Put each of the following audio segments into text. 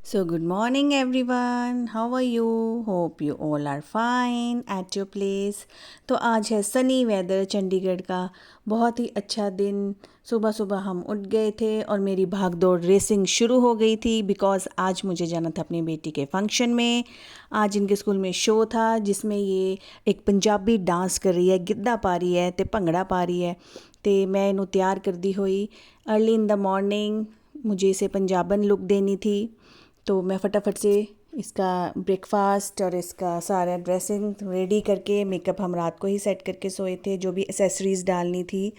So, good morning, everyone. How are you? Hope you all are fine at your place. तो आज है sunny weather Chandigarh का बहुत ही अच्छा दिन। सुबह सुबह हम उठ गए थे और मेरी भाग दौड़ रेसिंग शुरू हो गई थी बिकॉज़ आज मुझे जाना था अपनी बेटी के फंक्शन में। आज इनके स्कूल में शो था जिसमें ये एक पंजाबी डांस कर रही है, गिद्दा पा रही है ते भंगड़ा पा रही है। ते मैं इनू तैयार करदी हुई अर्ली इन द मॉर्निंग मुझे इसे पंजाबन लुक देनी थी। तो मैं फटाफट से इसका ब्रेकफास्ट और इसका सारा ड्रेसिंग रेडी करके मेकअप हम रात को ही सेट करके सोए थे, जो भी एसेसरीज़ डालनी थी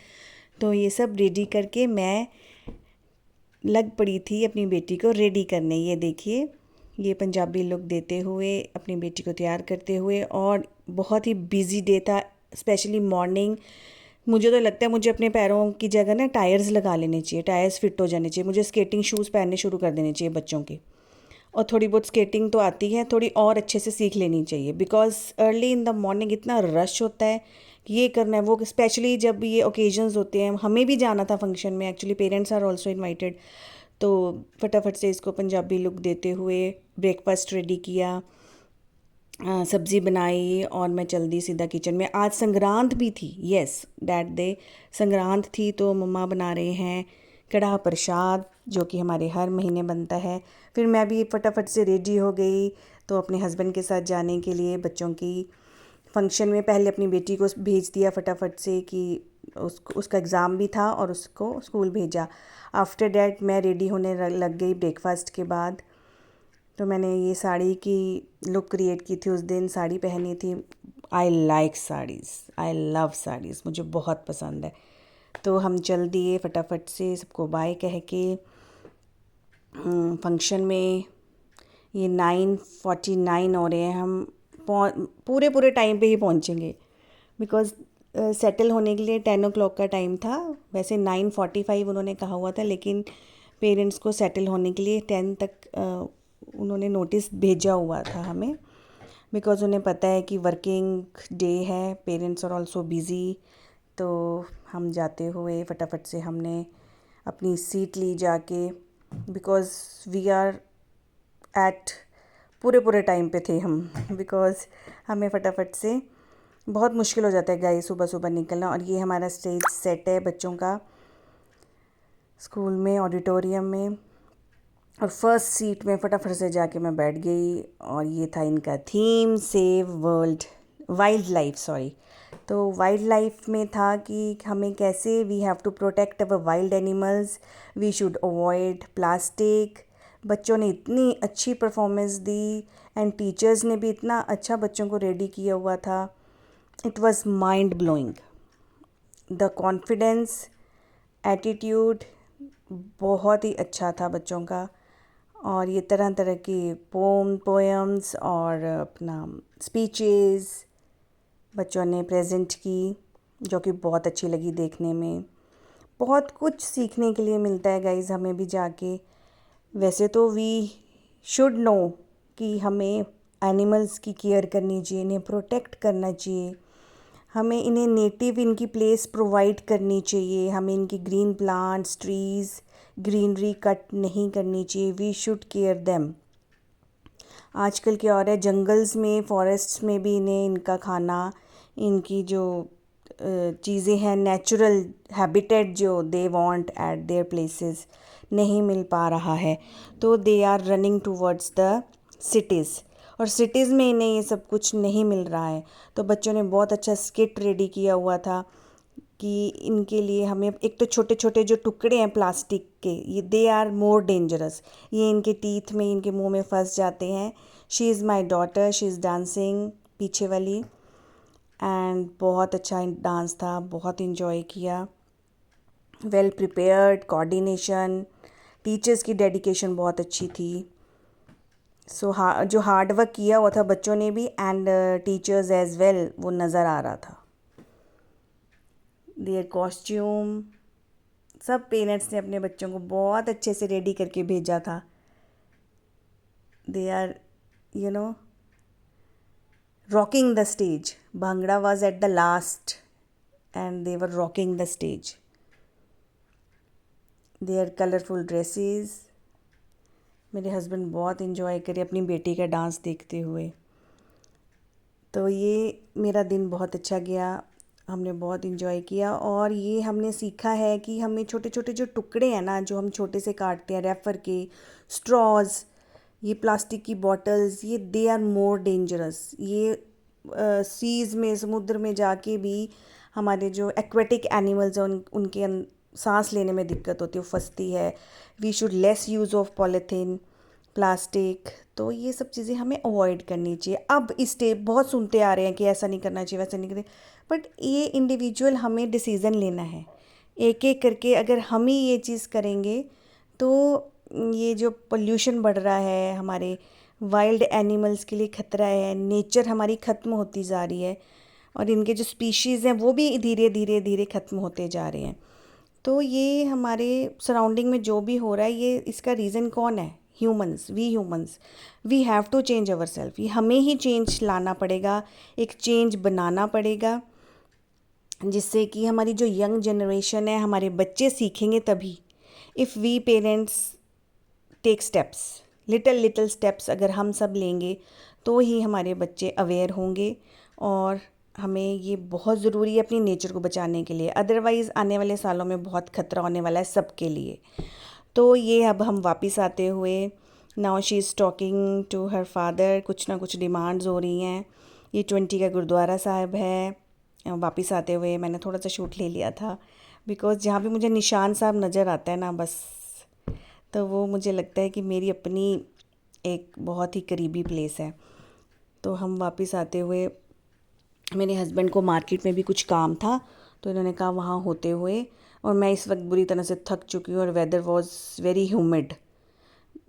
तो ये सब रेडी करके मैं लग पड़ी थी अपनी बेटी को रेडी करने। ये देखिए, ये पंजाबी लुक देते हुए अपनी बेटी को तैयार करते हुए, और बहुत ही बिजी डे था, स्पेशली मॉर्निंग। मुझे तो लगता है मुझे अपने पैरों की जगह ना टायर्स लगा लेने चाहिए, टायर्स फिट हो जाने चाहिए। मुझे स्केटिंग शूज़ पहनने शुरू कर देने चाहिए बच्चों के। और थोड़ी बहुत स्केटिंग तो आती है, थोड़ी और अच्छे से सीख लेनी चाहिए because early in the morning इतना रश होता है कि ये करना है वो, स्पेशली जब ये ओकेजन्स होते हैं। हमें भी जाना था फंक्शन में, actually parents are also invited. तो फटाफट से इसको पंजाबी लुक देते हुए ब्रेकफास्ट रेडी किया, सब्ज़ी बनाई और मैं चल दी सीधा किचन में। आज संक्रांत भी थी, यस दैट डे संक्रांत थी, तो मम्मा बना रहे हैं कढ़ा प्रसाद जो कि हमारे हर महीने बनता है। फिर मैं भी फटाफट से रेडी हो गई तो अपने हस्बैंड के साथ जाने के लिए बच्चों की फंक्शन में। पहले अपनी बेटी को भेज दिया फटाफट से कि उसका एग्ज़ाम भी था और उसको स्कूल भेजा। आफ्टर डैट मैं रेडी होने लग गई ब्रेकफास्ट के बाद। तो मैंने ये साड़ी की लुक क्रिएट की थी, उस दिन साड़ी पहनी थी। I like saris, I love saris, मुझे बहुत पसंद है। तो हम चल दिए फटाफट से सबको बाय कह के फंक्शन में। ये 9:49 हो रहे हैं, हम पूरे पूरे टाइम पे ही पहुंचेंगे बिकॉज़ सेटल होने के लिए 10 o'clock का टाइम था। वैसे 9:45 उन्होंने कहा हुआ था, लेकिन पेरेंट्स को सेटल होने के लिए 10 तक उन्होंने नोटिस भेजा हुआ था हमें, बिकॉज़ उन्हें पता है कि वर्किंग डे है, पेरेंट्स आर ऑल्सो बिज़ी। तो हम जाते हुए फटाफट से हमने अपनी सीट ली जाके, बिकॉज़ वी आर एट पूरे पूरे टाइम पे थे हम बिकॉज़ हमें फटाफट से बहुत मुश्किल हो जाता है गाइस सुबह सुबह निकलना। और ये हमारा स्टेज सेट है बच्चों का स्कूल में, ऑडिटोरियम में। और फर्स्ट सीट में फटाफट से जाके मैं बैठ गई और ये था इनका theme, save world wild life, sorry. तो वाइल्ड लाइफ में था कि हमें कैसे we have to protect our wild animals, we should avoid plastic. बच्चों ने इतनी अच्छी परफॉर्मेंस दी एंड टीचर्स ने भी इतना अच्छा बच्चों को रेडी किया हुआ था। It was mind blowing, the confidence, attitude बहुत ही अच्छा था बच्चों का। और ये तरह तरह की पोएम्स और अपना स्पीचेस बच्चों ने प्रेजेंट की, जो कि बहुत अच्छी लगी देखने में। बहुत कुछ सीखने के लिए मिलता है गाइज हमें भी जाके। वैसे तो वी शुड नो कि हमें एनिमल्स की केयर करनी चाहिए, इन्हें प्रोटेक्ट करना चाहिए, हमें इन्हें नेटिव इनकी प्लेस प्रोवाइड करनी चाहिए, हमें इनकी green plants, trees, greenery cut नहीं करनी चाहिए। We should care them. आजकल क्या हो रहा है, जंगल्स में, फॉरेस्ट्स में भी इन्हें इनका खाना, इनकी जो चीज़ें हैं, नेचुरल हैबिटेट जो they want at their places नहीं मिल पा रहा है। तो they are running towards the cities, और सिटीज़ में इन्हें ये सब कुछ नहीं मिल रहा है। तो बच्चों ने बहुत अच्छा स्किट रेडी किया हुआ था कि इनके लिए हमें, एक तो छोटे छोटे जो टुकड़े हैं प्लास्टिक के, ये दे आर मोर डेंजरस, ये इनके टीथ में, इनके मुंह में फंस जाते हैं। She is my daughter, she is dancing पीछे वाली, एंड बहुत अच्छा डांस था, बहुत इन्जॉय किया। वेल प्रिपेयर्ड, कोऑर्डिनेशन, टीचर्स की डेडिकेशन बहुत अच्छी थी। सो जो हार्ड वर्क किया हुआ था बच्चों ने भी एंड टीचर्स एज वेल, वो नज़र आ रहा था। देयर कॉस्ट्यूम, सब पेरेंट्स ने अपने बच्चों को बहुत अच्छे से रेडी करके भेजा था। They are you know rocking the stage. Bhangra was at the last and they were rocking the stage. Their colorful dresses, मेरे हस्बैंड बहुत इन्जॉय करे अपनी बेटी का डांस देखते हुए। तो ये मेरा दिन बहुत अच्छा गया, हमने बहुत इन्जॉय किया। और ये हमने सीखा है कि हमें छोटे छोटे जो टुकड़े हैं ना, जो हम छोटे से काटते हैं, रेफ़र के, स्ट्रॉज़, ये प्लास्टिक की बॉटल्स, ये दे आर मोर डेंजरस। ये सीज़ में, समुद्र में जाके भी हमारे जो एक्वेटिक एनिमल्स हैं उनके सांस लेने में दिक्कत होती है, वो फंसती है। We should less use of polythene, plastic. तो ये सब चीज़ें हमें अवॉइड करनी चाहिए। अब इस स्टेप बहुत सुनते आ रहे हैं कि ऐसा नहीं करना चाहिए, वैसा नहीं करें, बट ये इंडिविजुअल हमें डिसीज़न लेना है। एक एक करके अगर हम ही ये चीज़ करेंगे तो ये जो पोल्यूशन बढ़ रहा है, हमारे वाइल्ड एनिमल्स के लिए खतरा है, नेचर हमारी ख़त्म होती जा रही है, और इनके जो स्पीशीज़ हैं वो भी धीरे धीरे धीरे ख़त्म होते जा रहे हैं। तो ये हमारे सराउंडिंग में जो भी हो रहा है, ये इसका रीज़न कौन है? Humans, we have to change our self. ये हमें ही चेंज लाना पड़ेगा, एक चेंज बनाना पड़ेगा, जिससे कि हमारी जो यंग जनरेशन है, हमारे बच्चे सीखेंगे तभी। If we parents take steps, little little steps अगर हम सब लेंगे तो ही हमारे बच्चे अवेयर होंगे। और हमें ये बहुत ज़रूरी है अपनी नेचर को बचाने के लिए, अदरवाइज़ आने वाले सालों में बहुत खतरा होने वाला है सबके लिए। तो ये अब हम वापस आते हुए, now she is talking to her father, कुछ ना कुछ डिमांड्स हो रही हैं। ये 20 का गुरुद्वारा साहिब है। वापस आते हुए मैंने थोड़ा सा शूट ले लिया था, बिकॉज़ जहाँ भी मुझे निशान साहब नज़र आता है ना, बस तो वो मुझे लगता है कि मेरी अपनी एक बहुत ही करीबी प्लेस है। तो हम वापस आते हुए, मेरे हस्बैंड को मार्केट में भी कुछ काम था, तो इन्होंने कहा वहाँ होते हुए, और मैं इस वक्त बुरी तरह से थक चुकी हूँ और वेदर वॉज वेरी ह्यूमिड।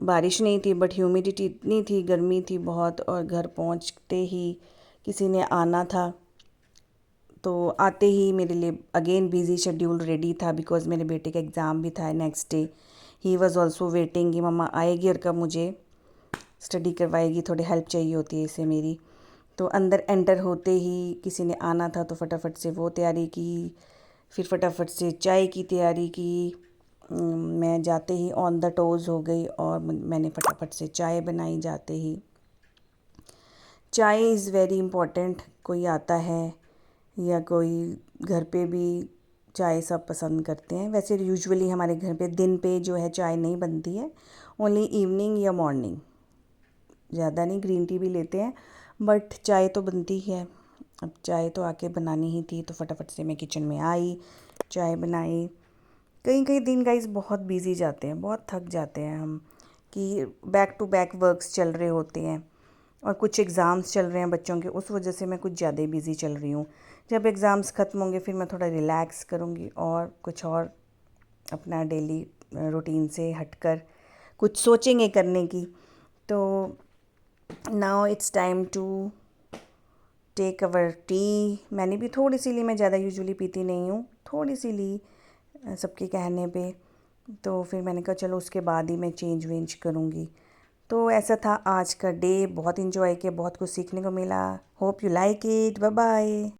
बारिश नहीं थी बट ह्यूमिडिटी इतनी थी, गर्मी थी बहुत, और घर पहुँचते ही किसी ने आना था। तो आते ही मेरे लिए अगेन बिज़ी शेड्यूल रेडी था, बिकॉज़ मेरे बेटे का एग्ज़ाम भी था next day. He was also waiting कि मम्मा आएगी और कब मुझे स्टडी करवाएगी, थोड़ी हेल्प चाहिए होती है इसे मेरी। तो अंदर एंटर होते ही किसी ने आना था, तो फटाफट से वो तैयारी की, फिर फटाफट से चाय की तैयारी की। मैं जाते ही ऑन द टोज़ हो गई और मैंने फटाफट से चाय बनाई जाते ही। चाय इज़ वेरी इम्पॉर्टेंट। कोई आता है या कोई घर पे भी चाय सब पसंद करते हैं। वैसे यूजुअली हमारे घर पे दिन पे जो है चाय नहीं बनती है, ओनली इवनिंग या मॉर्निंग, ज़्यादा नहीं। ग्रीन टी भी लेते हैं बट चाय तो बनती है। अब चाय तो आके बनानी ही थी, तो फटाफट से मैं किचन में आई, चाय बनाई। कई कई दिन गाइस बहुत बिजी जाते हैं, बहुत थक जाते हैं हम, कि बैक टू बैक वर्क्स चल रहे होते हैं और कुछ एग्ज़ाम्स चल रहे हैं बच्चों के, उस वजह से मैं कुछ ज़्यादा ही बिज़ी चल रही हूँ। जब एग्ज़ाम्स ख़त्म होंगे फिर मैं थोड़ा रिलैक्स करूँगी और कुछ और अपना डेली रूटीन से हटकर कुछ सोचेंगे करने की। तो now it's time to take our tea. मैंने भी थोड़ी सी ली, मैं ज़्यादा यूजुअली पीती नहीं हूँ, थोड़ी सी ली सबके कहने पे। तो फिर मैंने कहा चलो उसके बाद ही मैं चेंज वेंज करूँगी। तो ऐसा था आज का डे, बहुत इन्जॉय किया, बहुत कुछ सीखने को मिला। Hope you like it. Bye bye.